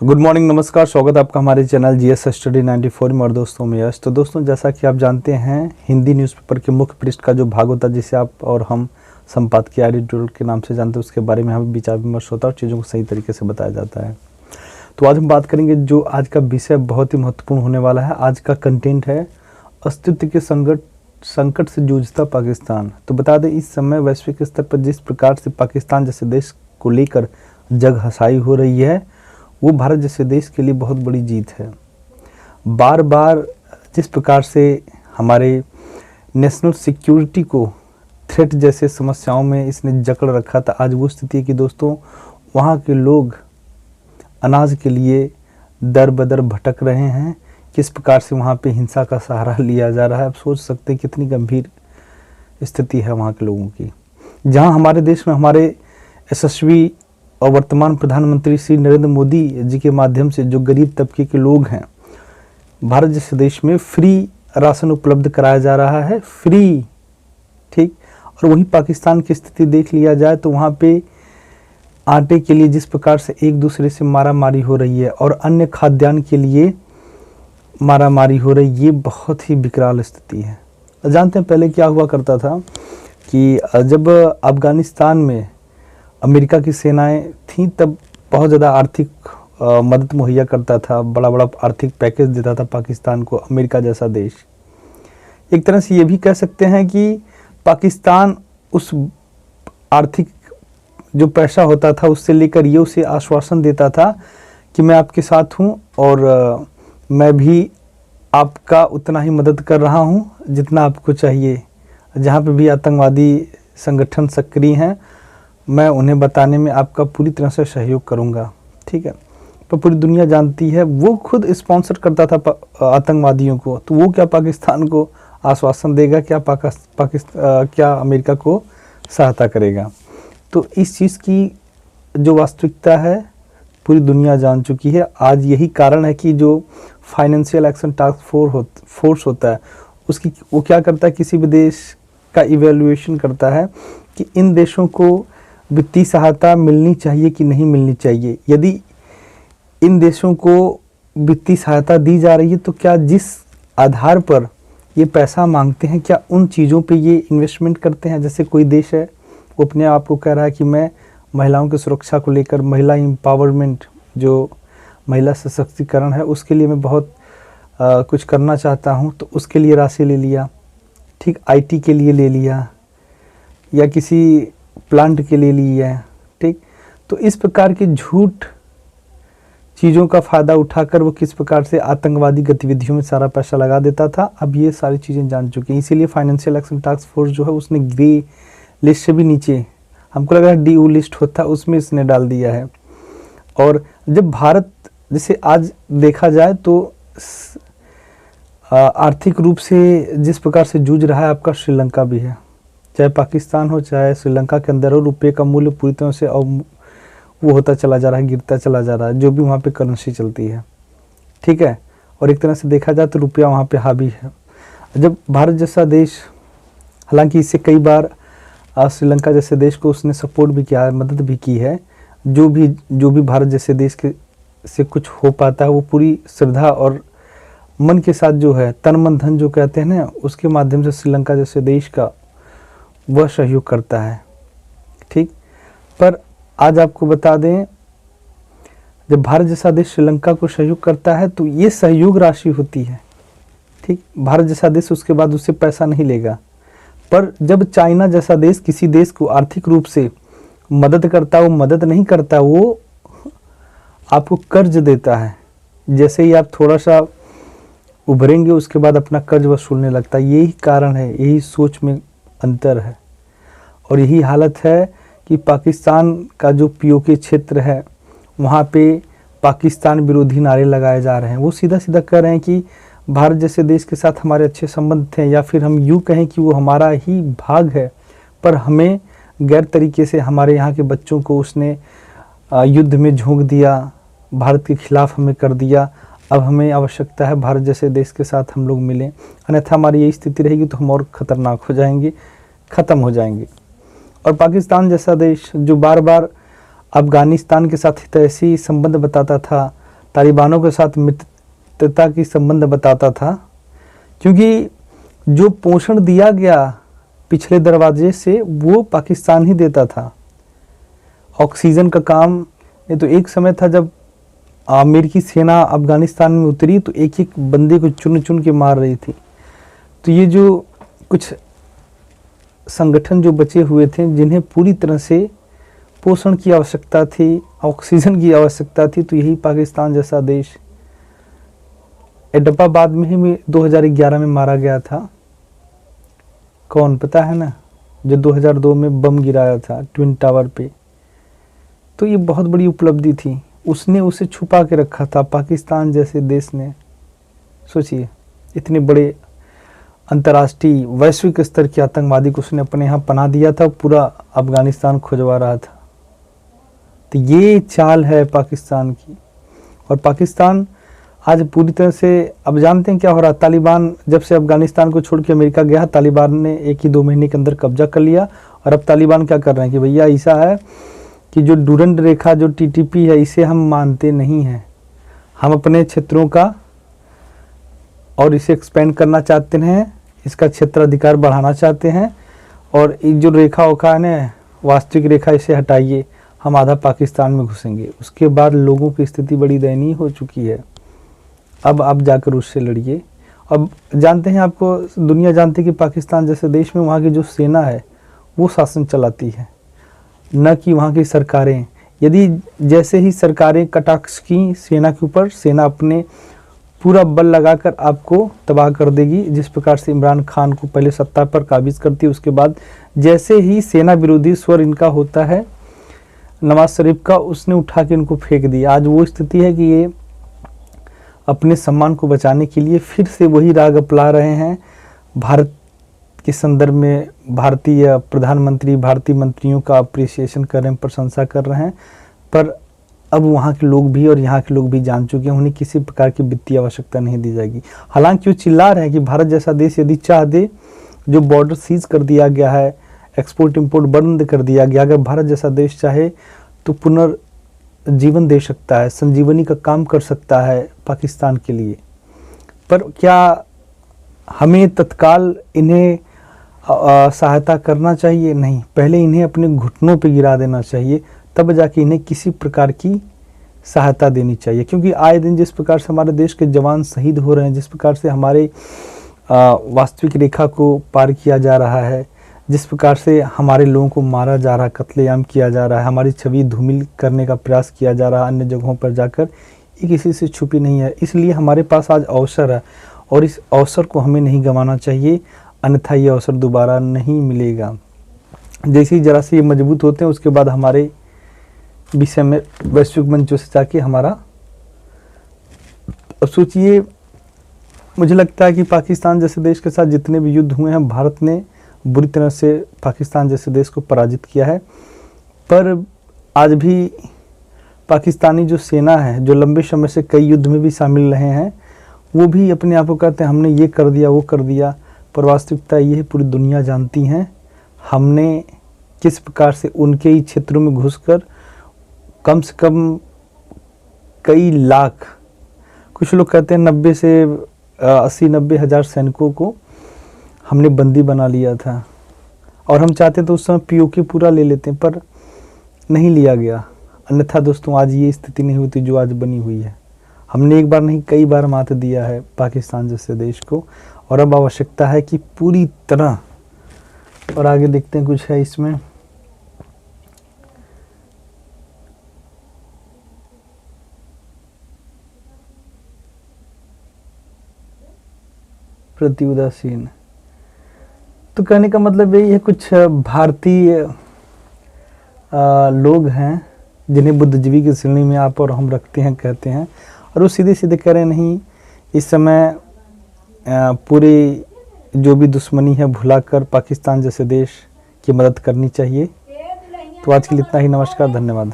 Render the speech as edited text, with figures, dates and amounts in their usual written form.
Good morning, नमस्कार। स्वागत है आपका हमारे चैनल जीएस स्टडी 94 में। और दोस्तों में यश, तो दोस्तों जैसा कि आप जानते हैं, हिंदी न्यूज़पेपर के मुख्य पृष्ठ का जो भाग होता है जिसे आप और हम संपादकीय एडिटोरियल के नाम से जानते हैं, उसके बारे में हमें विचार विमर्श होता है और चीज़ों को सही तरीके से बताया जाता है। तो आज हम बात करेंगे, जो आज का विषय बहुत ही महत्वपूर्ण होने वाला है। आज का कंटेंट है अस्तित्व के संकट से जूझता पाकिस्तान। तो बता दें, इस समय वैश्विक स्तर पर जिस प्रकार से पाकिस्तान जैसे देश को लेकर जग हंसाई हो रही है, वो भारत जैसे देश के लिए बहुत बड़ी जीत है। बार बार जिस प्रकार से हमारे नेशनल सिक्योरिटी को थ्रेट जैसे समस्याओं में इसने जकड़ रखा था, आज वो स्थिति है कि दोस्तों वहाँ के लोग अनाज के लिए दर बदर भटक रहे हैं। किस प्रकार से वहाँ पे हिंसा का सहारा लिया जा रहा है, आप सोच सकते हैं कितनी गंभीर स्थिति है वहाँ के लोगों की। जहाँ हमारे देश में हमारे यशस्वी और वर्तमान प्रधानमंत्री श्री नरेंद्र मोदी जी के माध्यम से जो गरीब तबके के लोग हैं, भारत जैसे देश में फ्री राशन उपलब्ध कराया जा रहा है, फ्री, ठीक। और वहीं पाकिस्तान की स्थिति देख लिया जाए तो वहाँ पे आटे के लिए जिस प्रकार से एक दूसरे से मारामारी हो रही है और अन्य खाद्यान्न के लिए मारामारी हो रही है, ये बहुत ही विकराल स्थिति है। जानते हैं पहले क्या हुआ करता था कि जब अफगानिस्तान में अमेरिका की सेनाएं थीं, तब बहुत ज़्यादा आर्थिक मदद मुहैया करता था, बड़ा बड़ा आर्थिक पैकेज देता था पाकिस्तान को अमेरिका जैसा देश। एक तरह से ये भी कह सकते हैं कि पाकिस्तान उस आर्थिक जो पैसा होता था उससे लेकर ये उसे आश्वासन देता था कि मैं आपके साथ हूँ और मैं भी आपका उतना ही मदद कर रहा हूँ जितना आपको चाहिए। जहाँ पे भी आतंकवादी संगठन सक्रिय हैं, मैं उन्हें बताने में आपका पूरी तरह से सहयोग करूंगा, ठीक है। पर पूरी दुनिया जानती है वो खुद स्पॉन्सर करता था आतंकवादियों को, तो वो क्या पाकिस्तान को आश्वासन देगा, क्या अमेरिका को सहायता करेगा। तो इस चीज़ की जो वास्तविकता है पूरी दुनिया जान चुकी है। आज यही कारण है कि जो फाइनेंशियल एक्शन टास्क फोर्स होता है उसकी वो क्या करता है, किसी भी देश का इवेल्युएशन करता है कि इन देशों को वित्तीय सहायता मिलनी चाहिए कि नहीं मिलनी चाहिए। यदि इन देशों को वित्तीय सहायता दी जा रही है तो क्या जिस आधार पर ये पैसा मांगते हैं, क्या उन चीज़ों पे ये इन्वेस्टमेंट करते हैं। जैसे कोई देश है वो अपने आप को कह रहा है कि मैं महिलाओं की सुरक्षा को लेकर, महिला एम्पावरमेंट, जो महिला सशक्तिकरण है, उसके लिए मैं बहुत कुछ करना चाहता हूँ, तो उसके लिए राशि ले लिया, ठीक। आईटी के लिए ले लिया या किसी प्लांट के लिए ली है, ठीक। तो इस प्रकार की झूठ चीज़ों का फ़ायदा उठाकर वो किस प्रकार से आतंकवादी गतिविधियों में सारा पैसा लगा देता था, अब ये सारी चीज़ें जान चुकी हैं। इसीलिए फाइनेंशियल एक्शन टास्क फोर्स जो है उसने ग्रे लिस्ट से भी नीचे, हमको लगा DO लिस्ट होता है, उसमें इसने डाल दिया है। और जब भारत जैसे आज देखा जाए तो आर्थिक रूप से जिस प्रकार से जूझ रहा है, आपका श्रीलंका भी है, चाहे पाकिस्तान हो चाहे श्रीलंका के अंदर हो, रुपये का मूल्य पूरी तरह से वो होता चला जा रहा है, गिरता चला जा रहा है, जो भी वहाँ पे करेंसी चलती है, ठीक है। और एक तरह से देखा जाए तो रुपया वहाँ पे हावी है। जब भारत जैसा देश, हालांकि इससे कई बार श्रीलंका जैसे देश को उसने सपोर्ट भी किया है, मदद भी की है, जो भी भारत जैसे देश के से कुछ हो पाता है वो पूरी श्रद्धा और मन के साथ, जो है तन मन धन जो कहते हैं ना, उसके माध्यम से श्रीलंका जैसे देश का वह सहयोग करता है, ठीक। पर आज आपको बता दें, जब भारत जैसा देश श्रीलंका को सहयोग करता है तो ये सहयोग राशि होती है, ठीक। भारत जैसा देश उसके बाद उससे पैसा नहीं लेगा। पर जब चाइना जैसा देश किसी देश को आर्थिक रूप से मदद करता है, वो मदद नहीं करता, वो आपको कर्ज देता है। जैसे ही आप थोड़ा सा उभरेंगे उसके बाद अपना कर्ज वसूलने लगता है। यही कारण है, यही सोच में अंतर है। और यही हालत है कि पाकिस्तान का जो POK क्षेत्र है वहाँ पे पाकिस्तान विरोधी नारे लगाए जा रहे हैं। वो सीधा सीधा कह रहे हैं कि भारत जैसे देश के साथ हमारे अच्छे संबंध थे, या फिर हम यूँ कहें कि वो हमारा ही भाग है, पर हमें गैर तरीके से हमारे यहाँ के बच्चों को उसने युद्ध में झोंक दिया, भारत के खिलाफ हमें कर दिया। अब हमें आवश्यकता है भारत जैसे देश के साथ हम लोग मिलें, अन्यथा हमारी यही स्थिति रहेगी तो हम और ख़तरनाक हो जाएंगे, ख़त्म हो जाएंगे। और पाकिस्तान जैसा देश जो बार बार अफ़गानिस्तान के साथ हितैषी संबंध बताता था, तालिबानों के साथ मित्रता की संबंध बताता था, क्योंकि जो पोषण दिया गया पिछले दरवाजे से वो पाकिस्तान ही देता था। ऑक्सीजन का काम, ये तो एक समय था जब अमेरिकी सेना अफगानिस्तान में उतरी तो एक एक बंदे को चुन चुन के मार रही थी। तो ये जो कुछ संगठन जो बचे हुए थे जिन्हें पूरी तरह से पोषण की आवश्यकता थी, ऑक्सीजन की आवश्यकता थी, तो यही पाकिस्तान जैसा देश एडपाबाद में ही 2011 में मारा गया था। कौन पता है ना, जो 2002 में बम गिराया था ट्विन टावर पे। तो ये बहुत बड़ी उपलब्धि थी, उसने उसे छुपा के रखा था। पाकिस्तान जैसे देश ने, सोचिए, इतने बड़े अंतर्राष्ट्रीय वैश्विक स्तर के आतंकवादी को उसने अपने यहाँ पनाह दिया था, पूरा अफगानिस्तान खुजवा रहा था। तो ये चाल है पाकिस्तान की। और पाकिस्तान आज पूरी तरह से, अब जानते हैं क्या हो रहा। तालिबान जब से अफगानिस्तान को छोड़ के अमेरिका गया, तालिबान ने 1 ही 2 महीने के अंदर कब्जा कर लिया। और अब तालिबान क्या कर रहे हैं कि भैया ऐसा है कि जो डूरंड रेखा, जो TTP है, इसे हम मानते नहीं हैं, हम अपने क्षेत्रों का और इसे एक्सपेंड करना चाहते हैं, इसका क्षेत्राधिकार बढ़ाना चाहते हैं। और ये जो रेखा ओखा है ना, वास्तविक रेखा, इसे हटाइए, हम आधा पाकिस्तान में घुसेंगे। उसके बाद लोगों की स्थिति बड़ी दयनीय हो चुकी है। अब आप जाकर उससे लड़िए। अब जानते हैं, आपको दुनिया जानती है कि पाकिस्तान जैसे देश में वहाँ की जो सेना है वो शासन चलाती है, न कि वहाँ की सरकारें। यदि जैसे ही सरकारें कटाक्ष की सेना के ऊपर, सेना अपने पूरा बल लगाकर आपको तबाह कर देगी। जिस प्रकार से इमरान खान को पहले सत्ता पर काबिज करती है, उसके बाद जैसे ही सेना विरोधी स्वर इनका होता है नवाज शरीफ का, उसने उठा के इनको फेंक दिया। आज वो स्थिति है कि ये अपने सम्मान को बचाने के लिए फिर से वही राग अपना रहे हैं। भारत के संदर्भ में भारतीय प्रधानमंत्री, भारतीय मंत्रियों का अप्रिसिएशन कर रहे हैं, प्रशंसा कर रहे हैं। पर अब वहाँ के लोग भी और यहाँ के लोग भी जान चुके हैं, उन्हें किसी प्रकार की वित्तीय आवश्यकता नहीं दी जाएगी। हालांकि वो चिल्ला रहे हैं कि भारत जैसा देश यदि चाह दे, जो बॉर्डर सीज कर दिया गया है, एक्सपोर्ट इंपोर्ट बंद कर दिया गया, अगर भारत जैसा देश चाहे तो पुनर्जीवन दे सकता है, संजीवनी का काम कर सकता है पाकिस्तान के लिए। पर क्या हमें तत्काल इन्हें सहायता करना चाहिए? नहीं, पहले इन्हें अपने घुटनों पे गिरा देना चाहिए, तब जाके इन्हें किसी प्रकार की सहायता देनी चाहिए। क्योंकि आए दिन जिस प्रकार से हमारे देश के जवान शहीद हो रहे हैं, जिस प्रकार से हमारे वास्तविक रेखा को पार किया जा रहा है, जिस प्रकार से हमारे लोगों को मारा जा रहा है, कत्लेआम किया जा रहा है, हमारी छवि धूमिल करने का प्रयास किया जा रहा है अन्य जगहों पर जाकर, ये किसी से छुपी नहीं है। इसलिए हमारे पास आज अवसर है और इस अवसर को हमें नहीं गंवाना चाहिए, अन्यथा ये अवसर दोबारा नहीं मिलेगा। जैसे ही जरा से ये मजबूत होते हैं, उसके बाद हमारे विषय में वैश्विक मंचों से जाके हमारा, अब सोचिए, मुझे लगता है कि पाकिस्तान जैसे देश के साथ जितने भी युद्ध हुए हैं, भारत ने बुरी तरह से पाकिस्तान जैसे देश को पराजित किया है। पर आज भी पाकिस्तानी जो सेना है, जो लंबे समय से कई युद्ध में भी शामिल रहे हैं, वो भी अपने आप को कहते हैं हमने ये कर दिया, वो कर दिया। पर वास्तविकता ये पूरी दुनिया जानती है हमने किस प्रकार से उनके ही क्षेत्रों में घुसकर कम से कम कई लाख, कुछ लोग कहते हैं 90 से 80-90 हज़ार सैनिकों को हमने बंदी बना लिया था। और हम चाहते तो उस समय POK पूरा ले लेते, पर नहीं लिया गया। अन्यथा दोस्तों आज ये स्थिति नहीं होती जो आज बनी हुई है। हमने एक बार नहीं कई बार मात दिया है पाकिस्तान जैसे देश को, और अब आवश्यकता है कि पूरी तरह, और आगे देखते हैं कुछ है इसमें, प्रति उदासीन। तो कहने का मतलब यही है, कुछ भारतीय लोग हैं जिन्हें बुद्धिजीवी की श्रेणी में आप और हम रखते हैं, कहते हैं, और वो सीधे सीधे कह रहे नहीं, इस समय पूरी जो भी दुश्मनी है भुलाकर पाकिस्तान जैसे देश की मदद करनी चाहिए। तो आज के लिए इतना ही। नमस्कार, धन्यवाद।